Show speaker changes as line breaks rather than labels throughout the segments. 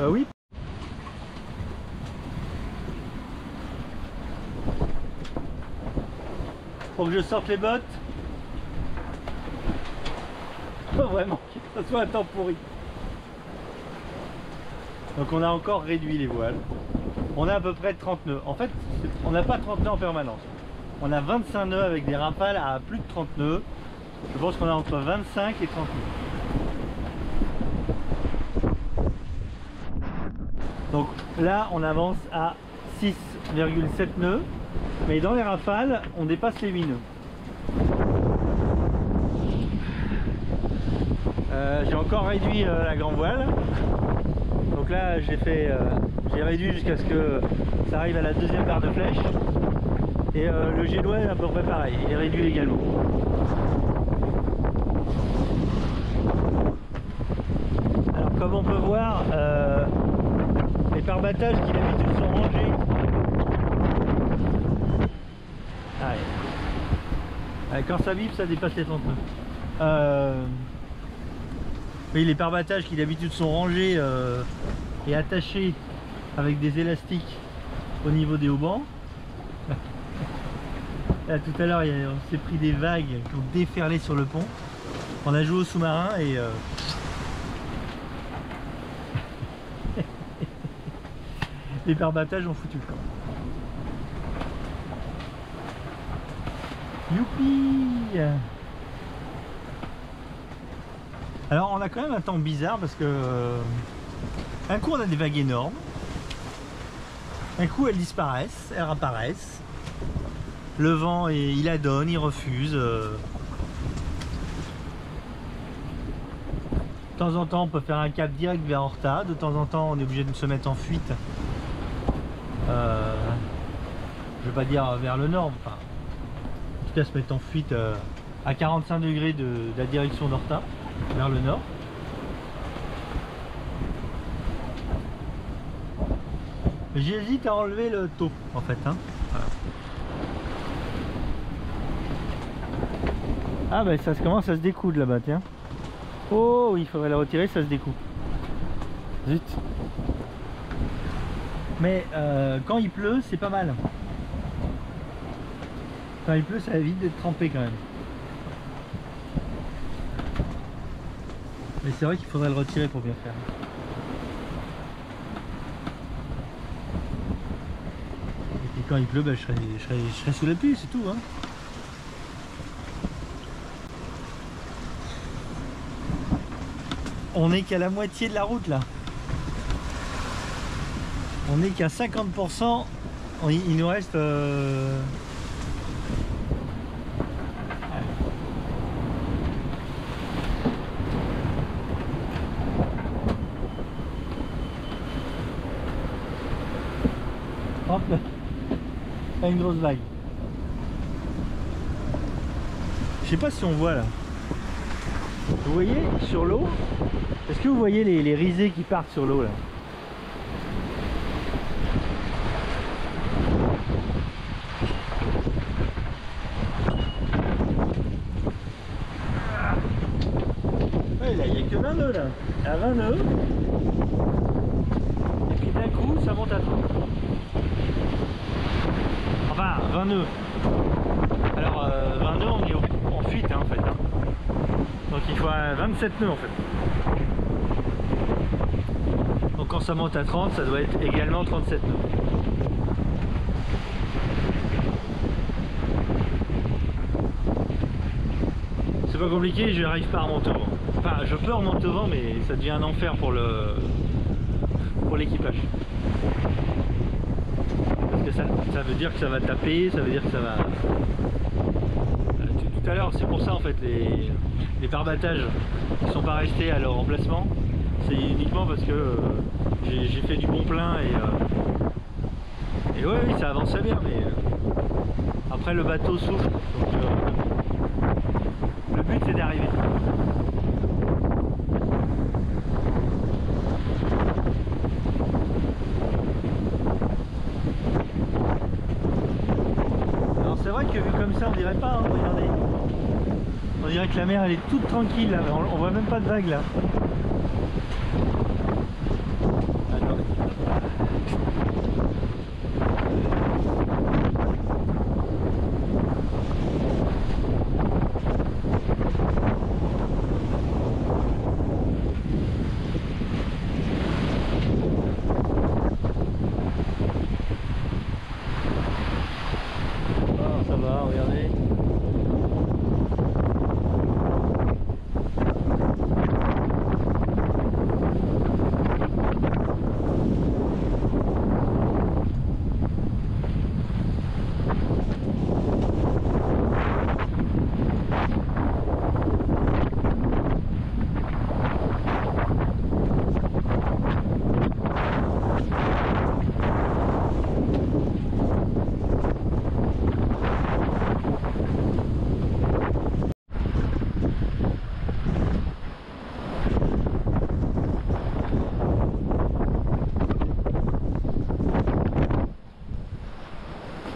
Oui. Faut que je sorte les bottes. Pas vraiment, que ce soit un temps pourri. Donc on a encore réduit les voiles. On a à peu près 30 nœuds. En fait, on n'a pas 30 nœuds en permanence. On a 25 nœuds avec des rafales à plus de 30 nœuds. Je pense qu'on a entre 25 et 30 nœuds. Donc là, on avance à 6,7 nœuds. Mais dans les rafales, on dépasse les 8 nœuds. J'ai encore réduit la grand voile. Donc là, j'ai réduit jusqu'à ce que ça arrive à la deuxième barre de flèche. Et le génois est à peu près pareil, il est réduit également. Alors comme on peut voir, les pare-battages qui d'habitude sont rangés. Quand ça vibre, ça dépasse les 30 nœuds. Oui, les pare-battages qui d'habitude sont rangés et attachés avec des élastiques au niveau des haubans. Là, tout à l'heure, on s'est pris des vagues qui ont déferlé sur le pont. On a joué au sous-marin et les pare-battages ont foutu le camp. Youpi! Alors on a quand même un temps bizarre parce que un coup on a des vagues énormes, un coup elles disparaissent, elles réapparaissent, le vent il adonne, il refuse. De temps en temps on peut faire un cap direct vers Horta, de temps en temps on est obligé de se mettre en fuite, je vais pas dire vers le nord, enfin en tout cas se mettre en fuite à 45 degrés de la direction d'Horta, vers le nord. J'hésite à enlever le taux en fait, hein. Voilà. Ah bah ça commence à se découdre là-bas, tiens. Oh, il faudrait la retirer, ça se découpe. Zut. Mais quand il pleut, c'est pas mal. Quand il pleut, ça évite d'être trempé quand même. Mais c'est vrai qu'il faudrait le retirer pour bien faire. Et puis quand il pleut, bah, je serai sous la pluie, c'est tout, hein. On n'est qu'à la moitié de la route là. On n'est qu'à 50%. Il nous reste... Hop là, une grosse vague. Je sais pas si on voit là. Vous voyez sur l'eau? Est-ce que vous voyez les risées qui partent sur l'eau là? Ouais, là il n'y a que 20 nœuds là. À 20 nœuds. Et puis d'un coup ça monte à 30. Enfin 20 nœuds. Alors 20 nœuds on est en fuite hein, en fait. Hein. Donc il faut 27 nœuds en fait. Donc quand ça monte à 30, ça doit être également 37 nœuds. C'est pas compliqué, je n'arrive pas à remonter au vent. Enfin, je peux remonter au vent, mais ça devient un enfer pour l'équipage. Parce que ça veut dire que ça va taper, ça veut dire que ça va... Tout à l'heure, c'est pour ça en fait, les pare-battages ne sont pas restés à leur emplacement. C'est uniquement parce que j'ai fait du bon plein et ouais, oui, ça avançait bien, mais après le bateau souffle, donc le but c'est d'arriver. Alors c'est vrai que vu comme ça on dirait pas, hein, regardez. On dirait que la mer elle est toute tranquille là, on voit même pas de vagues là.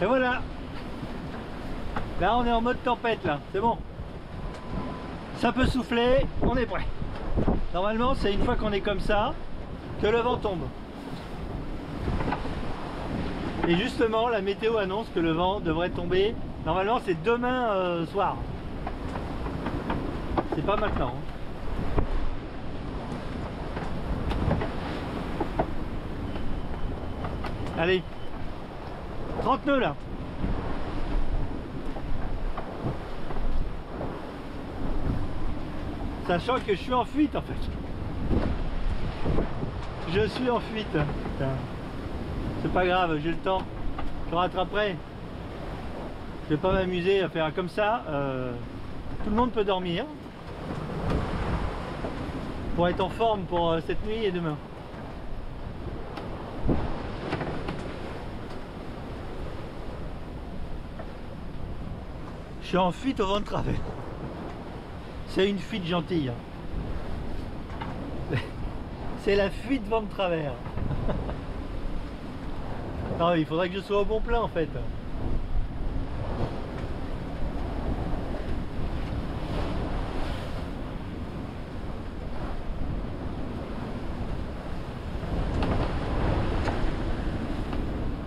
Et voilà. Là on est en mode tempête là, c'est bon. Ça peut souffler, on est prêt. Normalement c'est une fois qu'on est comme ça que le vent tombe. Et justement la météo annonce que le vent devrait tomber. Normalement c'est demain soir. C'est pas maintenant. Hein. Allez, 30 nœuds là. Sachant que je suis en fuite en fait. Je suis en fuite. C'est pas grave, j'ai le temps. Je rattraperai. Je vais pas m'amuser à faire comme ça. Tout le monde peut dormir. Pour être en forme pour cette nuit et demain. Je suis en fuite au vent de travers. C'est une fuite gentille. C'est la fuite vent de travers. Non, il faudrait que je sois au bon plein en fait.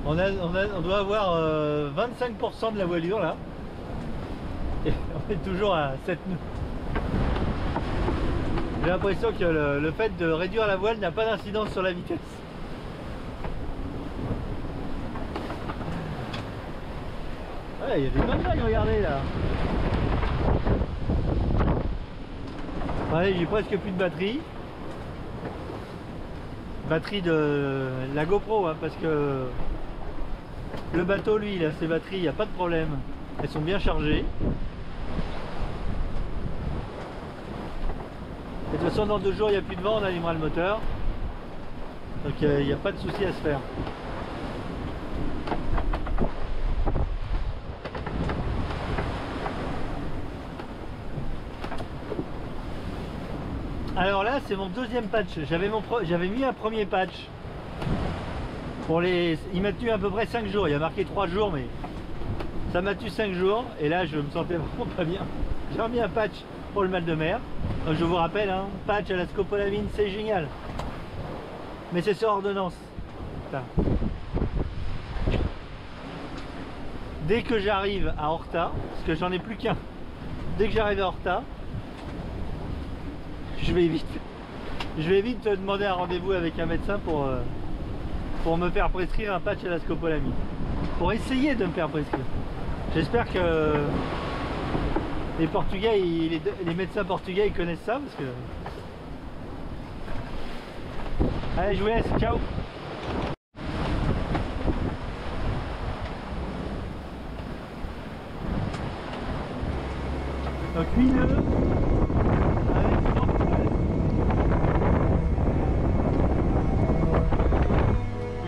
On doit avoir 25% de la voilure là. Et on est toujours à 7 nœuds. J'ai l'impression que le fait de réduire la voile n'a pas d'incidence sur la vitesse. Ouais, il y a des bonnes vagues, regardez là. Ouais, j'ai presque plus de batterie. Batterie de la GoPro, hein, parce que le bateau, lui, il a ses batteries, il n'y a pas de problème. Elles sont bien chargées. Et de toute façon, dans 2 jours, il n'y a plus de vent, on allumera le moteur. Donc il n'y a pas de souci à se faire. Alors là, c'est mon deuxième patch. J'avais mis un premier patch. Il m'a tenu à peu près 5 jours. Il y a marqué 3 jours, mais ça m'a tenu 5 jours. Et là, je me sentais vraiment pas bien. J'ai remis un patch pour le mal de mer. Donc, je vous rappelle, hein, patch à la scopolamine, c'est génial. Mais c'est sur ordonnance. Putain. Dès que j'arrive à Horta, parce que j'en ai plus qu'un, dès que j'arrive à Horta, je vais vite demander un rendez-vous avec un médecin pour me faire prescrire un patch à la scopolamine. Pour essayer de me faire prescrire. J'espère que les Portugais, les médecins portugais, ils connaissent ça parce que... Allez, je vous laisse, ciao. Donc 8 nœuds.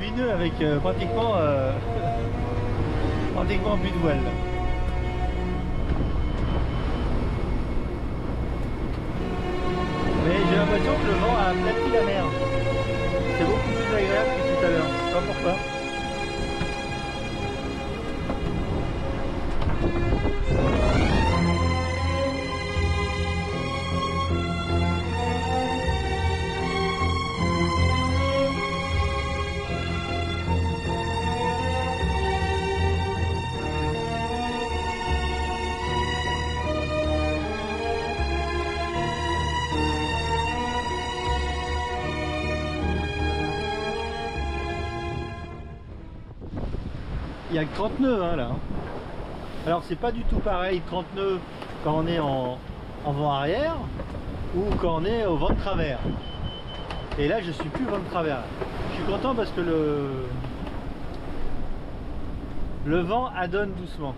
8 nœuds avec pratiquement plus de voile. Mais j'ai l'impression que le vent a aplati la mer. C'est beaucoup plus agréable que tout à l'heure. Je sais pas pourquoi. Il y a que 30 nœuds hein, là. Alors c'est pas du tout pareil 30 nœuds quand on est en vent arrière ou quand on est au vent de travers. Et là je suis plus vent de travers. Je suis content parce que le vent adonne doucement.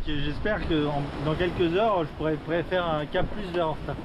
J'espère que dans quelques heures je pourrai faire un cap plus vers Horta.